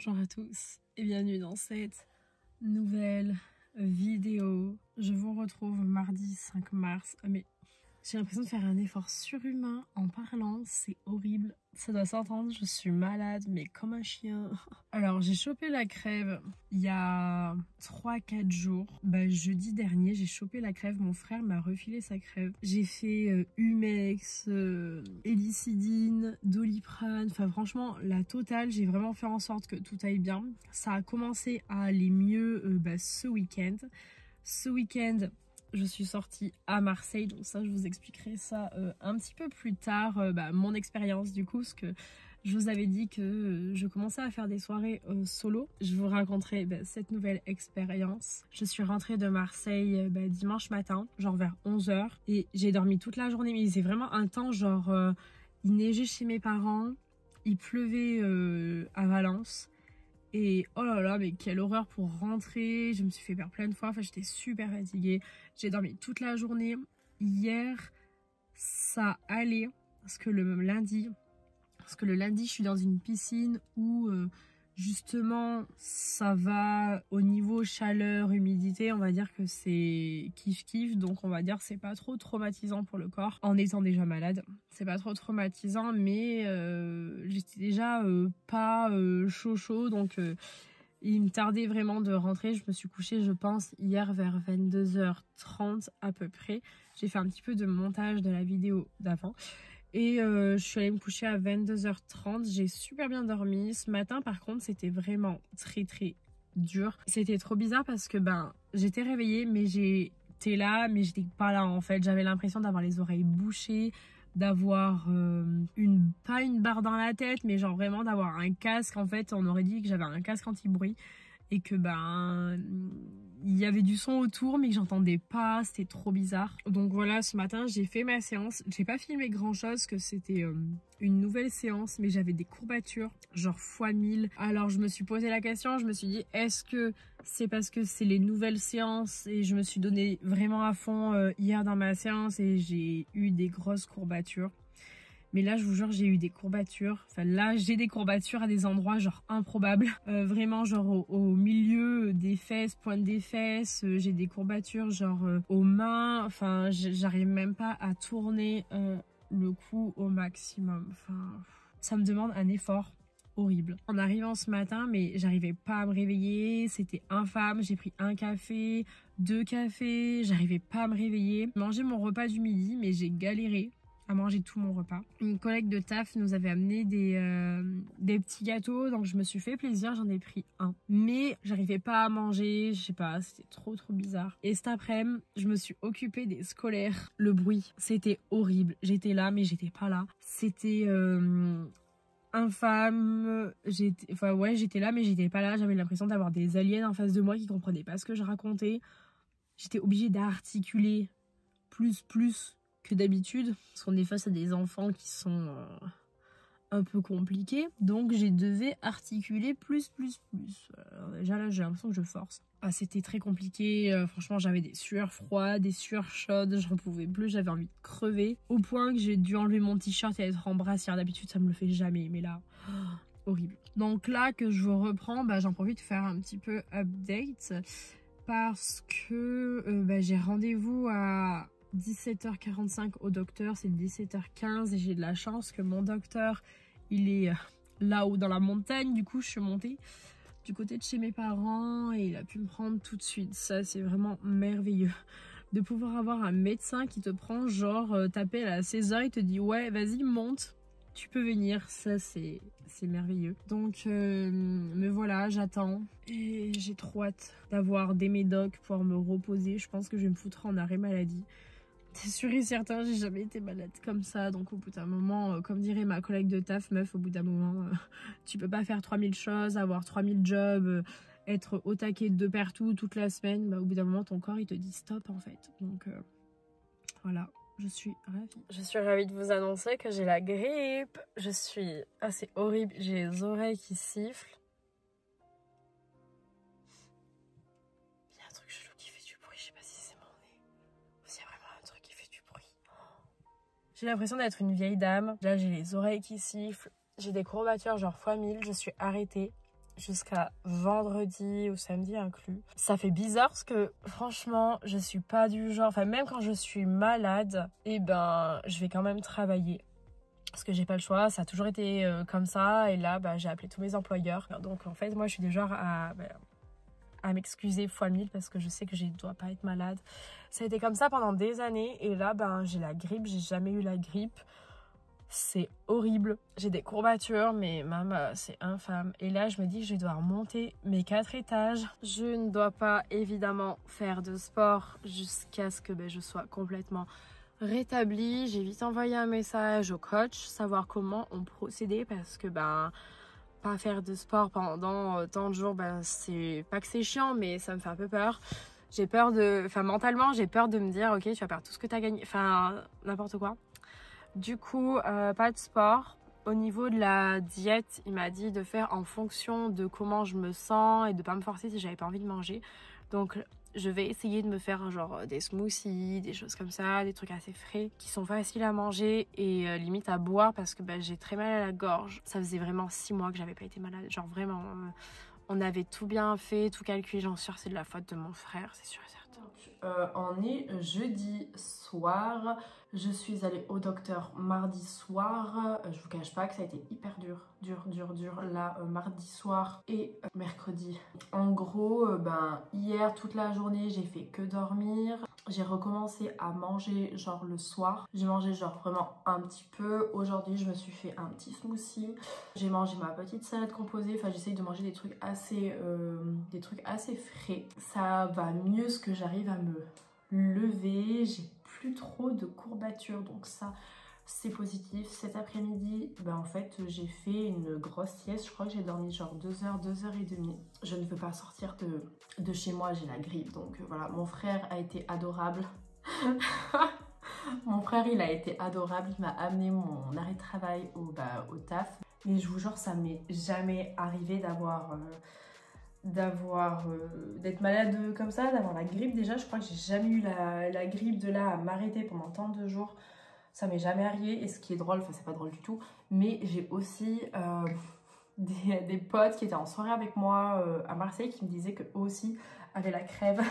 Bonjour à tous et bienvenue dans cette nouvelle vidéo. Je vous retrouve mardi 5 mars. Mais j'ai l'impression de faire un effort surhumain en parlant, c'est horrible. Ça doit s'entendre, je suis malade, mais comme un chien. Alors, j'ai chopé la crève il y a 3-4 jours. Jeudi dernier, j'ai chopé la crève. Mon frère m'a refilé sa crève. J'ai fait Humex, Hélicidine, Doliprane. Enfin, franchement, la totale. J'ai vraiment fait en sorte que tout aille bien. Ça a commencé à aller mieux ce week-end. Ce week-end, je suis sortie à Marseille, donc ça je vous expliquerai ça un petit peu plus tard, mon expérience du coup, parce que je vous avais dit que je commençais à faire des soirées solo. Je vous raconterai cette nouvelle expérience. Je suis rentrée de Marseille dimanche matin, genre vers 11 h, et j'ai dormi toute la journée, mais c'est vraiment un temps genre, il neigeait chez mes parents, il pleuvait à Valence. Et oh là là, mais quelle horreur pour rentrer. Je me suis fait perdre plein de fois. Enfin, j'étais super fatiguée. J'ai dormi toute la journée. Hier, ça allait. Parce que le lundi, je suis dans une piscine où justement, ça va au niveau chaleur, humidité. On va dire que c'est kiff-kiff. Donc, on va dire que c'est pas trop traumatisant pour le corps. En étant déjà malade, c'est pas trop traumatisant. Mais j'étais déjà pas chaud. Donc, il me tardait vraiment de rentrer. Je me suis couchée, je pense, hier vers 22h30 à peu près. J'ai fait un petit peu de montage de la vidéo d'avant. Et je suis allée me coucher à 22h30. J'ai super bien dormi. Ce matin, par contre, c'était vraiment très dur. C'était trop bizarre parce que j'étais réveillée, mais j'étais là, mais j'étais pas là en fait. J'avais l'impression d'avoir les oreilles bouchées, d'avoir pas une barre dans la tête, mais genre vraiment d'avoir un casque. En fait, on aurait dit que j'avais un casque anti-bruit et que il y avait du son autour mais que j'entendais pas, c'était trop bizarre. Donc voilà, ce matin j'ai fait ma séance. J'ai pas filmé grand chose, que c'était une nouvelle séance, mais j'avais des courbatures genre x1000. Alors je me suis posé la question, je me suis dit est-ce que c'est parce que c'est les nouvelles séances, et je me suis donné vraiment à fond hier dans ma séance et j'ai eu des grosses courbatures. Mais là, je vous jure, j'ai eu des courbatures. Enfin, là, j'ai des courbatures à des endroits genre improbables. Vraiment, genre au milieu des fesses, pointe des fesses. J'ai des courbatures genre aux mains. Enfin, j'arrive même pas à tourner le cou au maximum. Enfin, ça me demande un effort horrible. En arrivant ce matin, mais j'arrivais pas à me réveiller. C'était infâme. J'ai pris un café, 2 cafés. J'arrivais pas à me réveiller. J'ai mangé mon repas du midi, mais j'ai galéré à manger tout mon repas. Une collègue de taf nous avait amené des petits gâteaux, donc je me suis fait plaisir, j'en ai pris un. Mais j'arrivais pas à manger, je sais pas, c'était trop bizarre. Et cet après-midi, je me suis occupée des scolaires. Le bruit, c'était horrible. J'étais là, mais j'étais pas là. C'était infâme. J'étais là, mais j'étais pas là. J'avais l'impression d'avoir des aliens en face de moi qui comprenaient pas ce que je racontais. J'étais obligée d'articuler plus que d'habitude, parce qu'on est face à des enfants qui sont un peu compliqués, donc j'ai devais articuler plus. Alors déjà là, j'ai l'impression que je force. C'était très compliqué, franchement j'avais des sueurs froides, des sueurs chaudes, j'en pouvais plus, j'avais envie de crever, au point que j'ai dû enlever mon t-shirt et être en brassière. D'habitude ça me le fait jamais, mais là, horrible. Donc là que je vous reprends, j'en profite de faire un petit peu update, parce que j'ai rendez-vous à 17h45 au docteur, c'est 17h15 et j'ai de la chance que mon docteur il est là-haut dans la montagne. Du coup je suis montée du côté de chez mes parents et il a pu me prendre tout de suite. Ça c'est vraiment merveilleux de pouvoir avoir un médecin qui te prend, genre t'appelle à 16h, il te dit ouais vas-y monte, tu peux venir. Ça c'est merveilleux. Donc me voilà, j'attends et j'ai trop hâte d'avoir des médocs, pouvoir me reposer. Je pense que je vais me foutre en arrêt maladie. C'est sûr et certain, j'ai jamais été malade comme ça. Donc au bout d'un moment, comme dirait ma collègue de taf, meuf, au bout d'un moment, tu peux pas faire 3000 choses, avoir 3000 jobs, être au taquet de partout toute la semaine. Au bout d'un moment, ton corps il te dit stop en fait. Donc voilà, je suis ravie. Je suis ravie de vous annoncer que j'ai la grippe. Je suis assez horrible, j'ai les oreilles qui sifflent. J'ai l'impression d'être une vieille dame. Là, j'ai les oreilles qui sifflent. J'ai des courbatures genre x1000. Je suis arrêtée. jusqu'à vendredi ou samedi inclus. Ça fait bizarre parce que franchement, je suis pas du genre, enfin même quand je suis malade, et ben je vais quand même travailler. Parce que j'ai pas le choix, ça a toujours été comme ça. Et là, bah, j'ai appelé tous mes employeurs. Donc en fait, moi je suis du genre à m'excuser fois 1000 parce que je sais que je ne dois pas être malade. Ça a été comme ça pendant des années et là ben j'ai la grippe, j'ai jamais eu la grippe. C'est horrible. J'ai des courbatures mais même c'est infâme. Et là je me dis que je vais devoir monter mes 4 étages. Je ne dois pas évidemment faire de sport jusqu'à ce que je sois complètement rétablie. J'ai vite envoyé un message au coach, savoir comment on procédait parce que pas faire de sport pendant tant de jours, c'est pas que c'est chiant, mais ça me fait un peu peur. J'ai peur mentalement, j'ai peur de me dire, ok, tu vas perdre tout ce que tu as gagné, enfin, n'importe quoi. Du coup, pas de sport. Au niveau de la diète, il m'a dit de faire en fonction de comment je me sens et de pas me forcer si j'avais pas envie de manger. Donc, je vais essayer de me faire genre des smoothies, des choses comme ça, des trucs assez frais qui sont faciles à manger et limite à boire parce que j'ai très mal à la gorge. Ça faisait vraiment 6 mois que j'avais pas été malade, genre vraiment. On avait tout bien fait, tout calculé, j'en suis sûre, c'est de la faute de mon frère, c'est sûr et certain. On est jeudi soir, je suis allée au docteur mardi soir. Je vous cache pas que ça a été hyper dur là mardi soir et mercredi. En gros, hier toute la journée j'ai fait que dormir. J'ai recommencé à manger genre le soir. J'ai mangé genre vraiment un petit peu. Aujourd'hui je me suis fait un petit smoothie. J'ai mangé ma petite salade composée. Enfin j'essaye de manger des trucs assez frais. Ça va mieux ce que j'arrive à me lever. J'ai plus trop de courbatures donc ça c'est positif. Cet après-midi en fait j'ai fait une grosse sieste. Je crois que j'ai dormi genre 2 heures, 2 heures et demie. Je ne veux pas sortir de chez moi, j'ai la grippe donc voilà. Mon frère a été adorable. Mon frère il a été adorable, il m'a amené mon arrêt de travail au taf. Mais je vous jure ça m'est jamais arrivé d'être malade comme ça, d'avoir la grippe. Déjà je crois que j'ai jamais eu la grippe de là à m'arrêter pendant tant de jours. Ça m'est jamais arrivé et ce qui est drôle, enfin c'est pas drôle du tout, mais j'ai aussi des potes qui étaient en soirée avec moi à Marseille qui me disaient qu'eux aussi avaient la crève,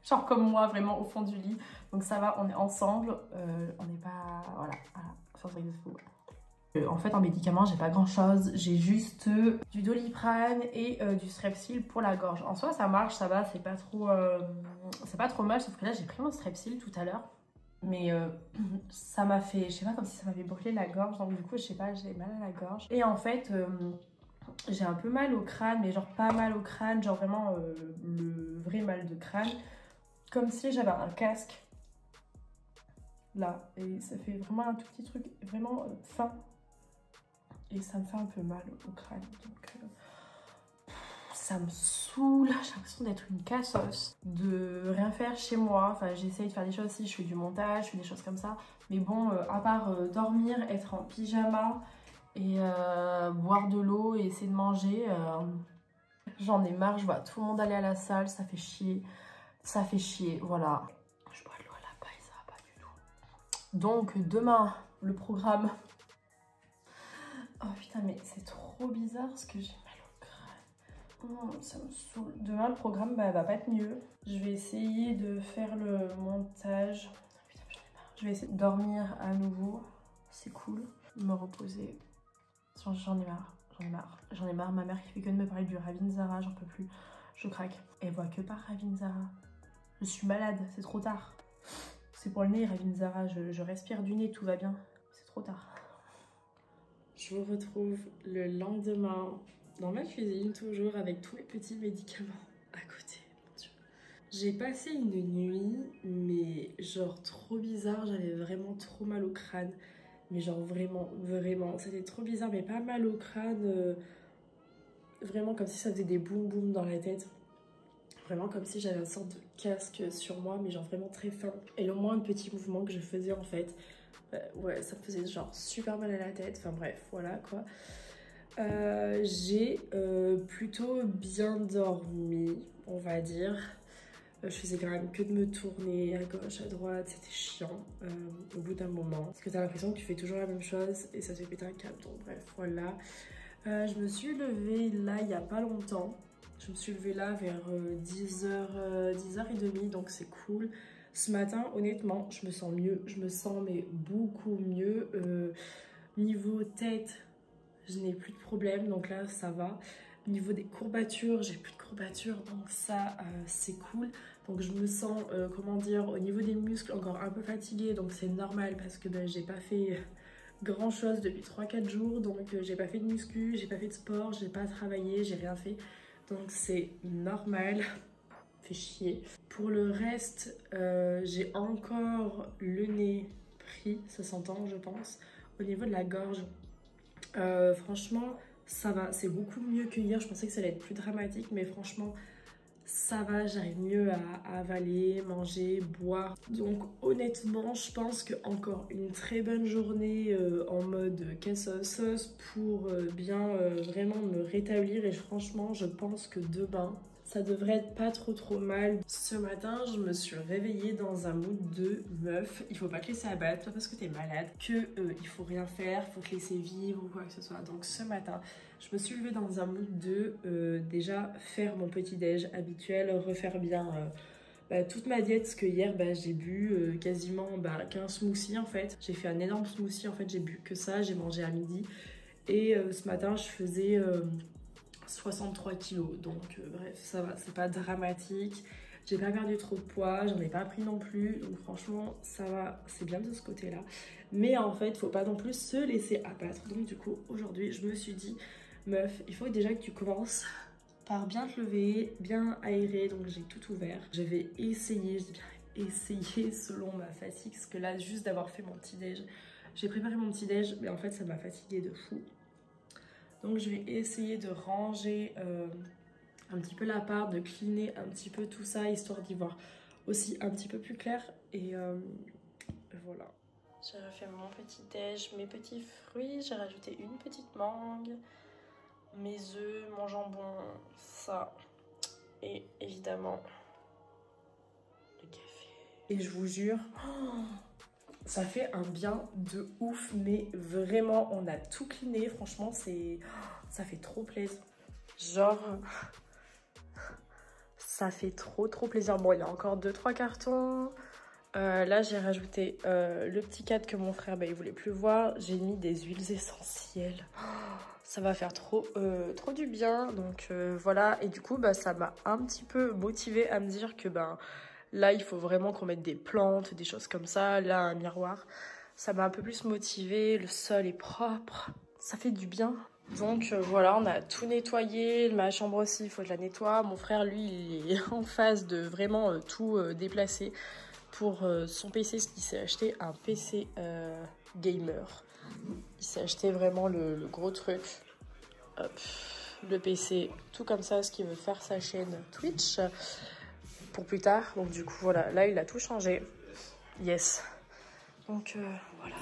genre comme moi, vraiment au fond du lit. Donc ça va, on est ensemble, on n'est pas... Voilà, sans truc de fou. En fait en médicaments j'ai pas grand chose, j'ai juste du Doliprane et du Strepsil pour la gorge. En soi ça marche, ça va, c'est pas trop mal, sauf que là j'ai pris mon Strepsil tout à l'heure. Mais ça m'a fait, je sais pas, comme si ça m'avait brûlé la gorge. Donc du coup, je sais pas, j'ai mal à la gorge. Et en fait, j'ai un peu mal au crâne, mais genre pas mal au crâne, genre vraiment le vrai mal de crâne. Comme si j'avais un casque. Là. Et ça fait vraiment un tout petit truc, vraiment fin. Et ça me fait un peu mal au crâne. Donc... ça me saoule, j'ai l'impression d'être une cassos, de rien faire chez moi. Enfin j'essaye de faire des choses aussi, je fais du montage, je fais des choses comme ça. Mais bon, à part dormir, être en pyjama et boire de l'eau et essayer de manger, j'en ai marre, je vois tout le monde aller à la salle, ça fait chier. Ça fait chier, voilà. Je bois de l'eau à la paille, ça va pas du tout. Donc demain, le programme... Oh putain mais c'est trop bizarre ce que j'ai... Oh, ça me saoule. Demain, le programme va pas être mieux. Je vais essayer de faire le montage. Putain, j'en ai marre. Je vais essayer de dormir à nouveau. C'est cool. Me reposer. J'en ai marre. J'en ai marre. Ma mère qui fait que de me parler du Ravinzara, j'en peux plus. Je craque. Elle voit que par Ravinzara. Je suis malade, c'est trop tard. C'est pour le nez, Ravinzara. Je respire du nez, tout va bien. C'est trop tard. Je vous retrouve le lendemain. Dans ma cuisine, toujours avec tous mes petits médicaments à côté, mon Dieu. J'ai passé une nuit, mais genre trop bizarre, j'avais vraiment trop mal au crâne. Mais genre vraiment, c'était trop bizarre, mais pas mal au crâne. Vraiment comme si ça faisait des boum boum dans la tête. Vraiment comme si j'avais une sorte de casque sur moi, mais genre vraiment très fin. Et le moins petit mouvement que je faisais en fait, ouais, ça me faisait genre super mal à la tête. Enfin bref, voilà quoi. J'ai plutôt bien dormi, on va dire. Je faisais quand même que de me tourner à gauche, à droite, c'était chiant au bout d'un moment. Parce que t'as l'impression que tu fais toujours la même chose et ça te fait péter un câble, donc bref, voilà. Je me suis levée là il n'y a pas longtemps. Je me suis levée là vers 10h, 10h30, donc c'est cool. Ce matin, honnêtement, je me sens mieux. Je me sens mais beaucoup mieux. Niveau tête, je n'ai plus de problème, donc là ça va. Niveau des courbatures, j'ai plus de courbatures, donc ça c'est cool. Donc je me sens, comment dire, au niveau des muscles encore un peu fatiguée, donc c'est normal parce que ben, j'ai pas fait grand chose depuis 3-4 jours, donc j'ai pas fait de muscu, j'ai pas fait de sport, j'ai pas travaillé, j'ai rien fait, donc c'est normal. Fait chier. Pour le reste, j'ai encore le nez pris, ça s'entend je pense, au niveau de la gorge. Franchement ça va, c'est beaucoup mieux que hier. Je pensais que ça allait être plus dramatique, mais franchement ça va, j'arrive mieux à avaler, manger, boire. Donc honnêtement, je pense que encore une très bonne journée en mode cassos pour bien vraiment me rétablir. Et franchement, je pense que demain, ça devrait être pas trop mal. Ce matin, je me suis réveillée dans un mood de meuf. Il faut pas te laisser abattre, pas parce que t'es malade, que il faut rien faire, faut te laisser vivre ou quoi que ce soit. Donc ce matin, je me suis levée dans un mood de déjà faire mon petit déj habituel, refaire bien toute ma diète, parce que hier j'ai bu quasiment qu'un smoothie en fait. J'ai fait un énorme smoothie en fait, j'ai bu que ça, j'ai mangé à midi. Et ce matin, je faisais 63 kilos, donc bref, ça va, c'est pas dramatique. J'ai pas perdu trop de poids, j'en ai pas pris non plus, donc franchement, ça va, c'est bien de ce côté-là. Mais en fait, faut pas non plus se laisser abattre. Donc du coup, aujourd'hui, je me suis dit, meuf, il faut déjà que tu commences par bien te lever, bien aérer, donc j'ai tout ouvert. Je vais essayer, j'ai bien essayé selon ma fatigue, parce que là, juste d'avoir fait mon petit-déj, j'ai préparé mon petit-déj, mais en fait, ça m'a fatiguée de fou. Donc je vais essayer de ranger un petit peu l'appart, de cleaner un petit peu tout ça, histoire d'y voir aussi un petit peu plus clair. Et voilà. J'ai refait mon petit déj, mes petits fruits, j'ai rajouté une petite mangue, mes œufs, mon jambon, ça. Et évidemment, le café. Et je vous jure... ça fait un bien de ouf, mais vraiment, on a tout cleané. Franchement, ça fait trop plaisir. Genre, ça fait trop plaisir. Bon, il y a encore 2-3 cartons. Là, j'ai rajouté le petit cadre que mon frère, il voulait plus voir. J'ai mis des huiles essentielles. Ça va faire trop du bien. Donc voilà. Et du coup, ça m'a un petit peu motivée à me dire que là, il faut vraiment qu'on mette des plantes, des choses comme ça. Là, un miroir. Ça m'a un peu plus motivée. Le sol est propre. Ça fait du bien. Donc voilà, on a tout nettoyé. Ma chambre aussi, il faut que je la nettoie. Mon frère, lui, il est en phase de vraiment tout déplacer pour son PC. Parce qu'il s'est acheté un PC gamer. Il s'est acheté vraiment le gros truc. Hop, le PC, tout comme ça, ce qu'il veut faire sa chaîne Twitch. Pour plus tard, donc du coup voilà, là il a tout changé, yes, donc voilà.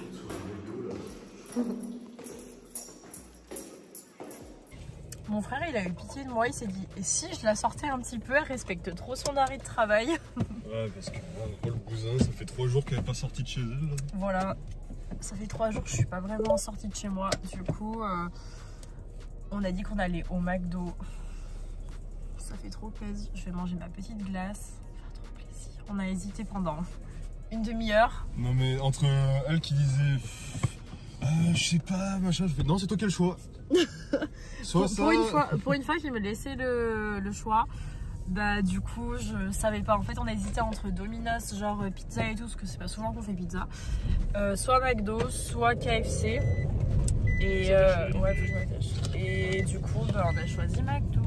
Mon frère il a eu pitié de moi, il s'est dit et si je la sortais un petit peu, elle respecte trop son arrêt de travail. Ouais, parce que moi, le bousin, ça fait 3 jours qu'elle n'est pas sortie de chez elle là. Voilà, ça fait 3 jours que je suis pas vraiment sortie de chez moi, du coup on a dit qu'on allait au McDo. Ça fait trop plaisir, je vais manger ma petite glace. On a hésité pendant une demi-heure. Non mais entre elle qui disait je sais pas machin, je fais non c'est toi qui as le choix. Pour une fois qu'il me laissait le choix, du coup je savais pas. En fait on a hésité entre Domino's, genre pizza et tout, parce que c'est pas souvent qu'on fait pizza, soit McDo, soit KFC. Et ouais, faut que je m'attache. Et du coup on a choisi McDo.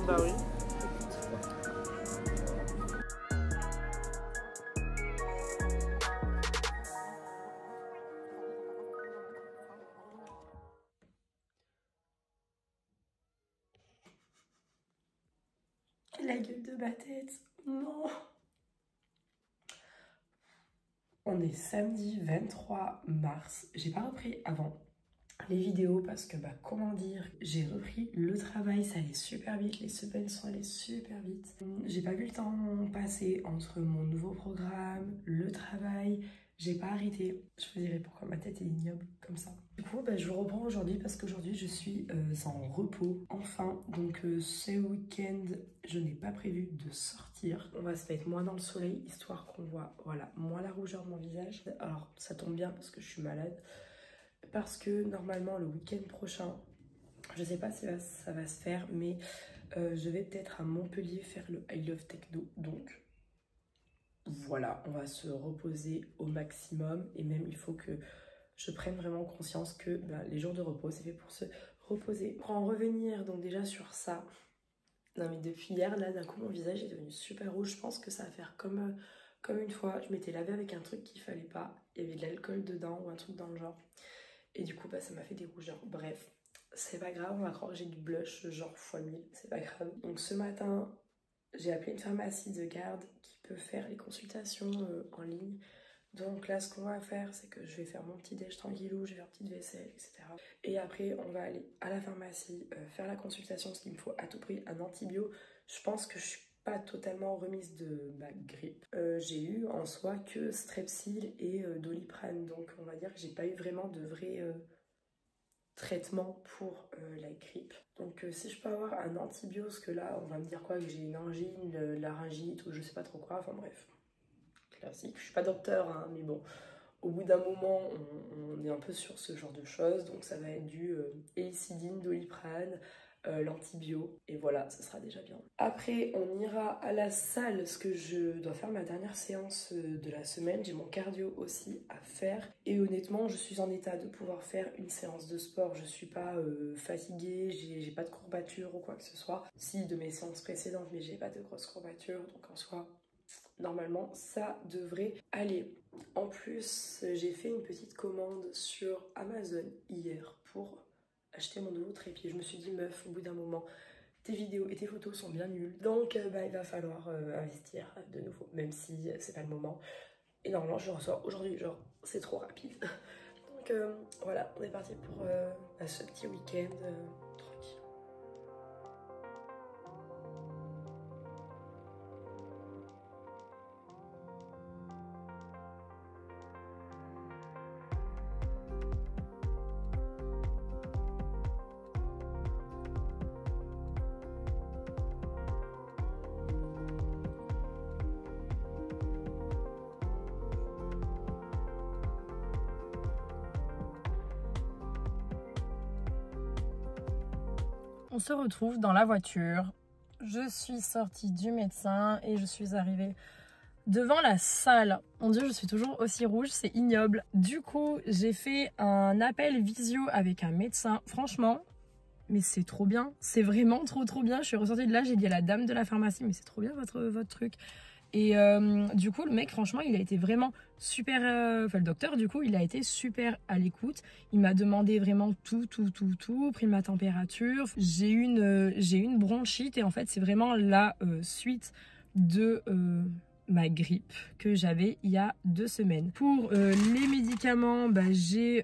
Bah oui. La gueule de ma tête. Non. On est samedi 23 mars. J'ai pas repris avant. les vidéos parce que comment dire, j'ai repris le travail, ça allait super vite, les semaines sont allées super vite. J'ai pas vu le temps passer entre mon nouveau programme, le travail, j'ai pas arrêté. Je vous dirais pourquoi ma tête est ignoble comme ça. Du coup je vous reprends aujourd'hui parce qu'aujourd'hui je suis en repos enfin. Donc ce week-end je n'ai pas prévu de sortir. On va se mettre moins dans le soleil histoire qu'on voit voilà moins la rougeur de mon visage. Alors ça tombe bien parce que je suis malade. Parce que normalement le week-end prochain, je sais pas si ça va se faire, mais je vais peut-être à Montpellier faire le I Love Techno. Donc voilà, on va se reposer au maximum. Et même il faut que je prenne vraiment conscience que les jours de repos, c'est fait pour se reposer. Pour en revenir donc déjà sur ça, non mais depuis hier, là d'un coup mon visage est devenu super rouge. Je pense que ça va faire comme une fois, je m'étais lavée avec un truc qu'il fallait pas. Il y avait de l'alcool dedans ou un truc dans le genre. Et du coup, ça m'a fait des rougeurs. Bref, c'est pas grave, on va croire que j'ai du blush genre x1000, c'est pas grave. Donc ce matin, j'ai appelé une pharmacie de garde qui peut faire les consultations en ligne. Donc là, ce qu'on va faire, c'est que je vais faire mon petit déj tranquillou, je vais faire petite vaisselle, etc. Et après, on va aller à la pharmacie faire la consultation, parce qu'il me faut à tout prix un antibio. Je pense que je suis pas totalement remise de ma grippe. J'ai eu en soi que Strepsil et Doliprane, donc on va dire que j'ai pas eu vraiment de vrai traitement pour la grippe. Donc si je peux avoir un antibio, parce que là on va me dire quoi, que j'ai une angine, laryngite ou je sais pas trop quoi, enfin bref, classique. Je suis pas docteur hein, mais bon, au bout d'un moment on est un peu sur ce genre de choses, donc ça va être du Hélicidine, Doliprane, l'antibio et voilà, ça sera déjà bien. Après on ira à la salle parce que je dois faire ma dernière séance de la semaine, j'ai mon cardio aussi à faire et honnêtement je suis en état de pouvoir faire une séance de sport. Je suis pas fatiguée, j'ai pas de courbatures ou quoi que ce soit, si de mes séances précédentes, mais j'ai pas de grosses courbatures, donc en soi normalement ça devrait aller. En plus j'ai fait une petite commande sur Amazon hier pour acheter mon nouveau trépied. Je me suis dit meuf, au bout d'un moment tes vidéos et tes photos sont bien nulles, donc il va falloir investir de nouveau, même si c'est pas le moment. Et normalement je ressors aujourd'hui, genre c'est trop rapide. Donc voilà, on est parti pour ce petit week-end tranquille. On se retrouve dans la voiture. Je suis sortie du médecin et je suis arrivée devant la salle. Mon Dieu, je suis toujours aussi rouge, c'est ignoble. Du coup, j'ai fait un appel visio avec un médecin. Franchement, mais c'est trop bien. C'est vraiment trop bien. Je suis ressortie de là, j'ai dit à la dame de la pharmacie, mais c'est trop bien votre truc. Et du coup, le mec, franchement, il a été vraiment super... Enfin, le docteur, du coup, il a été super à l'écoute. Il m'a demandé vraiment tout, pris ma température. J'ai une bronchite et en fait, c'est vraiment la suite de ma grippe que j'avais il y a 2 semaines. Pour les médicaments, j'ai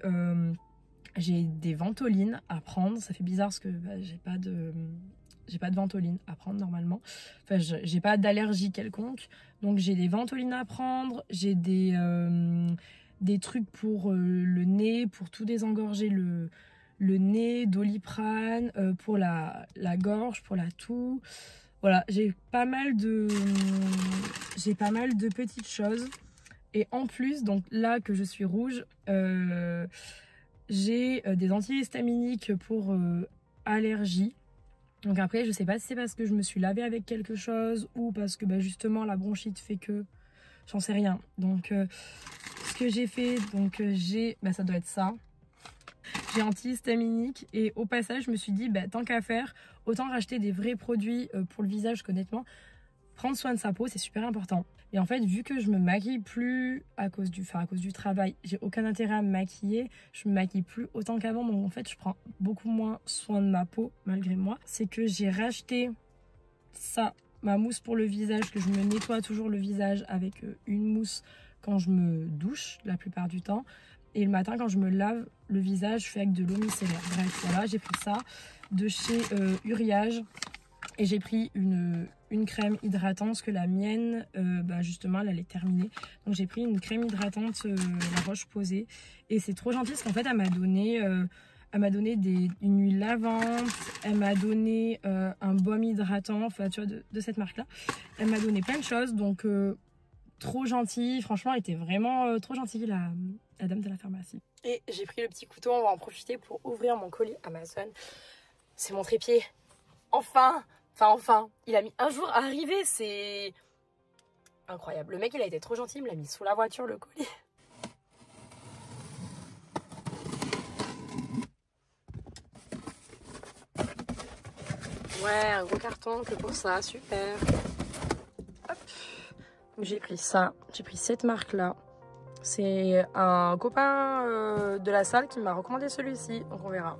des Ventolines à prendre. Ça fait bizarre parce que j'ai pas de Ventoline à prendre normalement. Enfin, j'ai pas d'allergie quelconque. Donc j'ai des Ventolines à prendre. J'ai des trucs pour le nez, pour tout désengorger le nez, Doliprane, pour la gorge, pour la toux. Voilà, j'ai pas mal de petites choses. Et en plus, donc là que je suis rouge, j'ai des antihistaminiques pour allergie. Donc après, je sais pas si c'est parce que je me suis lavée avec quelque chose ou parce que justement la bronchite fait que... J'en sais rien. Donc ce que j'ai fait, donc ça doit être ça. J'ai antihistaminique et au passage, je me suis dit, tant qu'à faire, autant racheter des vrais produits pour le visage qu'honnêtement, prendre soin de sa peau, c'est super important. Et en fait, vu que je me maquille plus à cause du travail, j'ai aucun intérêt à me maquiller, je me maquille plus autant qu'avant, donc en fait, je prends beaucoup moins soin de ma peau, malgré moi. C'est que j'ai racheté ça, ma mousse pour le visage, que je me nettoie toujours le visage avec une mousse quand je me douche, la plupart du temps. Et le matin, quand je me lave le visage, je fais avec de l'eau micellaire. Bref, voilà, j'ai pris ça de chez Uriage. Et j'ai pris une crème hydratante parce que la mienne, justement, elle est terminée. Donc j'ai pris une crème hydratante, la Roche-Posay. Et c'est trop gentil parce qu'en fait, elle m'a donné une huile lavante. Elle m'a donné un baume hydratant, enfin tu vois, de cette marque-là. Elle m'a donné plein de choses, donc trop gentille. Franchement, elle était vraiment trop gentille, la dame de la pharmacie. Et j'ai pris le petit couteau, on va en profiter pour ouvrir mon colis Amazon. C'est mon trépied. Enfin, il a mis un jour à arriver, c'est incroyable. Le mec, il a été trop gentil, il me l'a mis sous la voiture, le colis. Ouais, un gros carton que pour ça, super. Hop. J'ai pris ça, j'ai pris cette marque-là. C'est un copain de la salle qui m'a recommandé celui-ci, donc on verra.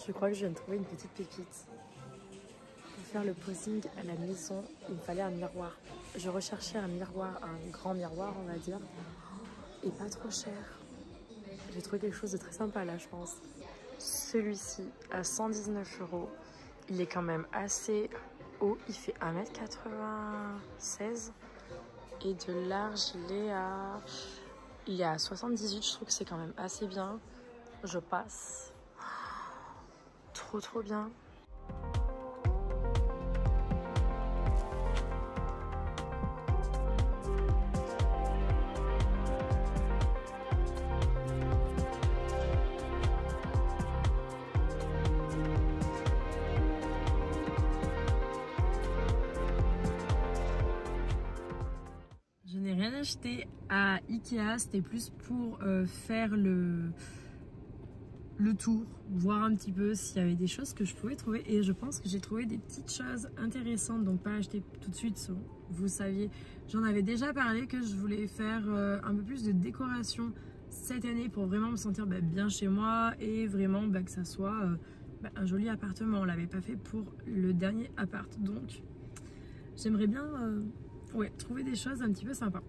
Je crois que je viens de trouver une petite pépite. Pour faire le posing à la maison, il me fallait un miroir. Je recherchais un miroir, un grand miroir on va dire, et pas trop cher. J'ai trouvé quelque chose de très sympa là je pense. Celui-ci à 119 €. Il est quand même assez haut, il fait 1,96 m et de large il est à 78, je trouve que c'est quand même assez bien. Je passe. Trop bien. Je n'ai rien acheté à Ikea, c'était plus pour faire le tour, voir un petit peu s'il y avait des choses que je pouvais trouver, et je pense que j'ai trouvé des petites choses intéressantes, donc pas acheter tout de suite. Vous saviez, j'en avais déjà parlé que je voulais faire un peu plus de décoration cette année pour vraiment me sentir bien chez moi et vraiment que ça soit un joli appartement. On l'avait pas fait pour le dernier appart, donc j'aimerais bien trouver des choses un petit peu sympas.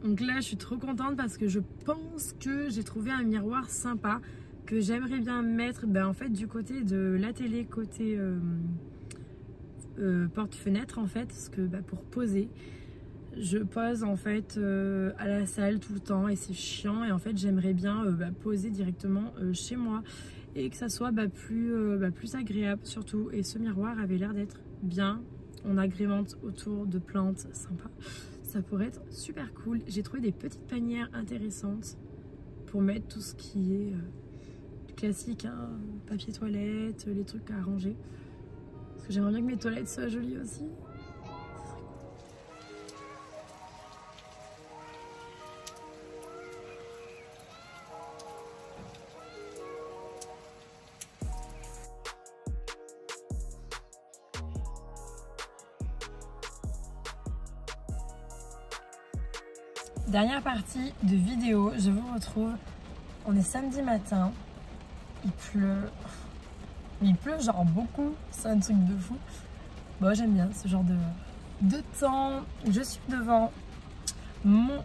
Donc là je suis trop contente parce que je pense que j'ai trouvé un miroir sympa que j'aimerais bien mettre en fait du côté de la télé, côté porte-fenêtre en fait, parce que pour poser, je pose en fait à la salle tout le temps et c'est chiant, et en fait j'aimerais bien poser directement chez moi et que ça soit plus agréable surtout. Et ce miroir avait l'air d'être bien, on agrémente autour de plantes sympas, ça pourrait être super cool. J'ai trouvé des petites panières intéressantes pour mettre tout ce qui est classique, hein, papier toilette, les trucs à ranger. Parce que j'aimerais bien que mes toilettes soient jolies aussi. Dernière partie de vidéo, je vous retrouve. On est samedi matin. Il pleut. Il pleut genre beaucoup, c'est un truc de fou. Bon, j'aime bien ce genre de temps. Je suis devant mon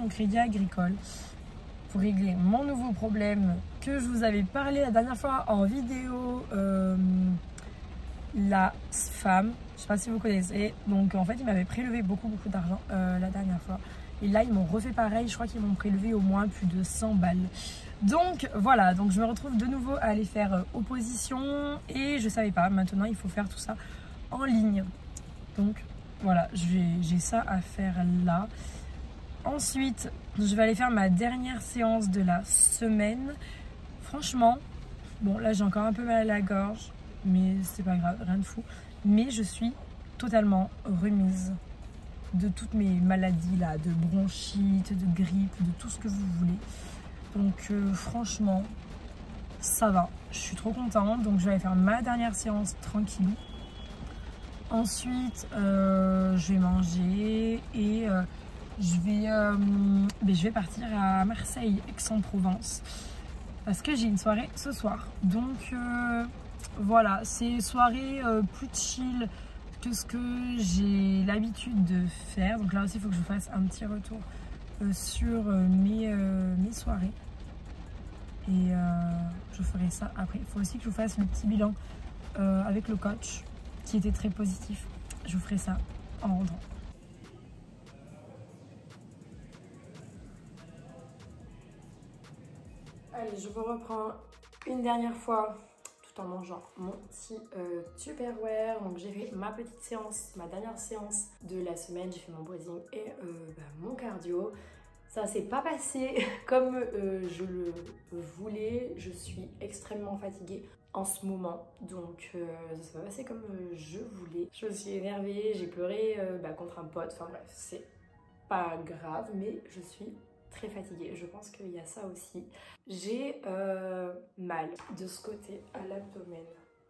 crédit agricole pour régler mon nouveau problème que je vous avais parlé la dernière fois en vidéo. La femme, je sais pas si vous connaissez, donc en fait ils m'avaient prélevé beaucoup d'argent la dernière fois. Et là ils m'ont refait pareil, je crois qu'ils m'ont prélevé au moins plus de 100 balles. Donc voilà, donc je me retrouve de nouveau à aller faire opposition et je savais pas, maintenant il faut faire tout ça en ligne. Donc voilà, j'ai ça à faire là. Ensuite, je vais aller faire ma dernière séance de la semaine. Franchement, bon là j'ai encore un peu mal à la gorge, mais c'est pas grave, rien de fou. Mais je suis totalement remise de toutes mes maladies là, de bronchite, de grippe, de tout ce que vous voulez. Donc franchement, ça va. Je suis trop contente. Donc je vais aller faire ma dernière séance tranquille. Ensuite, je vais manger et je vais partir à Marseille, Aix-en-Provence. Parce que j'ai une soirée ce soir. Donc voilà, c'est soirée plus chill que ce que j'ai l'habitude de faire. Donc là aussi, il faut que je fasse un petit retour sur mes soirées. Et je ferai ça après. Il faut aussi que je fasse le petit bilan avec le coach qui était très positif. Je vous ferai ça en rentrant. Allez, je vous reprends une dernière fois tout en mangeant mon petit Tupperware. Donc j'ai fait ma petite séance, ma dernière séance de la semaine. J'ai fait mon posing et mon cardio. Ça s'est pas passé comme je le voulais. Je suis extrêmement fatiguée en ce moment. Donc ça s'est pas passé comme je voulais. Je me suis énervée, j'ai pleuré contre un pote. Enfin bref, c'est pas grave, mais je suis très fatiguée. Je pense qu'il y a ça aussi. J'ai mal de ce côté à l'abdomen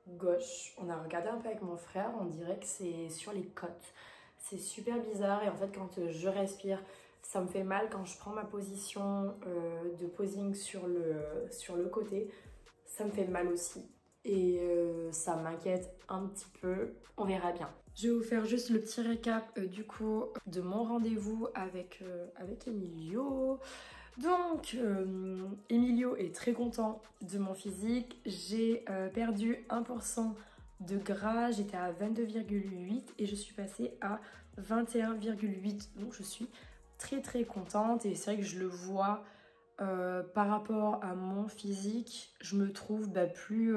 gauche. On a regardé un peu avec mon frère, on dirait que c'est sur les côtes. C'est super bizarre et en fait quand je respire, ça me fait mal quand je prends ma position de posing sur le côté. Ça me fait mal aussi et ça m'inquiète un petit peu. On verra bien. Je vais vous faire juste le petit récap du coup de mon rendez-vous avec Emilio. Donc Emilio est très content de mon physique. J'ai perdu 1% de gras, j'étais à 22,8 et je suis passée à 21,8. Donc je suis très contente et c'est vrai que je le vois par rapport à mon physique. Je me trouve plus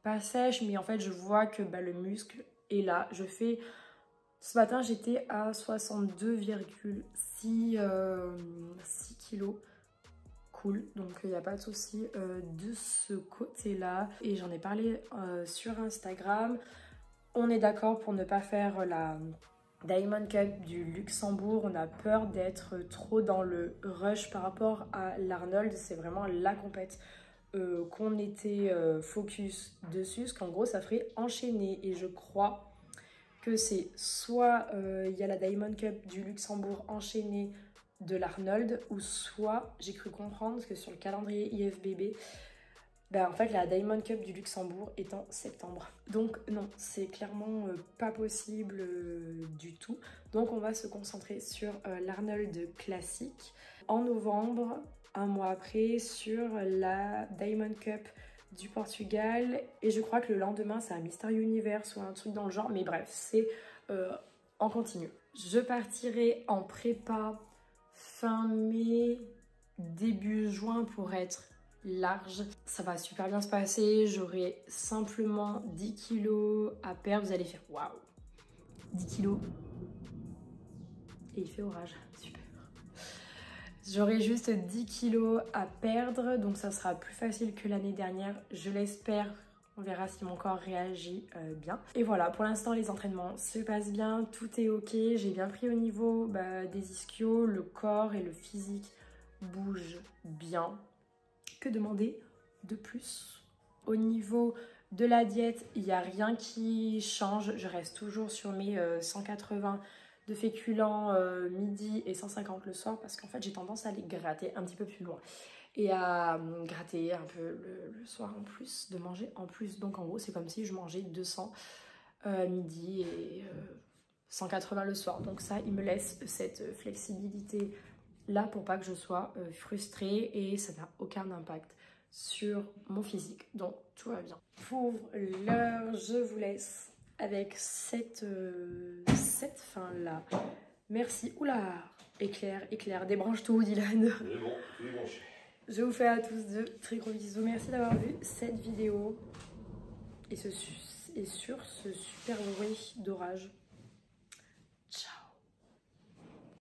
pas sèche, mais en fait je vois que le muscle est là. Ce matin j'étais à 62,6 kilos. Cool, donc il n'y a pas de souci de ce côté-là. Et j'en ai parlé sur Instagram. On est d'accord pour ne pas faire la Diamond Cup du Luxembourg. On a peur d'être trop dans le rush par rapport à l'Arnold. C'est vraiment la compète qu'on était focus dessus. Parce qu'en gros, ça ferait enchaîner. Et je crois que c'est soit il y a la Diamond Cup du Luxembourg enchaînée de l'Arnold, ou soit j'ai cru comprendre que sur le calendrier IFBB, en fait la Diamond Cup du Luxembourg est en septembre. Donc non, c'est clairement pas possible du tout. Donc on va se concentrer sur l'Arnold classique. En novembre, un mois après, sur la Diamond Cup du Portugal. Et je crois que le lendemain, c'est un Mister Universe ou un truc dans le genre. Mais bref, c'est en continu. Je partirai en prépa fin mai, début juin pour être large. Ça va super bien se passer. J'aurai simplement 10 kilos à perdre. Vous allez faire waouh, 10 kilos. Et il fait orage. Super. J'aurai juste 10 kilos à perdre. Donc ça sera plus facile que l'année dernière. Je l'espère. On verra si mon corps réagit bien. Et voilà, pour l'instant, les entraînements se passent bien. Tout est ok. J'ai bien pris au niveau des ischios. Le corps et le physique bougent bien. Que demander de plus? Au niveau de la diète, il n'y a rien qui change. Je reste toujours sur mes 180 de féculents midi et 150 le soir. Parce qu'en fait, j'ai tendance à les gratter un petit peu plus loin. Et à gratter un peu le soir en plus, de manger en plus. Donc en gros, c'est comme si je mangeais 200 midi et 180 le soir. Donc ça, il me laisse cette flexibilité là pour pas que je sois frustrée et ça n'a aucun impact sur mon physique. Donc tout va bien. Pour l'heure, je vous laisse avec cette fin là. Merci. Oula, éclair, débranche tout Dylan. C'est bon, tout est branché. Je vous fais à tous de très gros bisous. Merci d'avoir vu cette vidéo et sur ce super bruit d'orage. Ciao.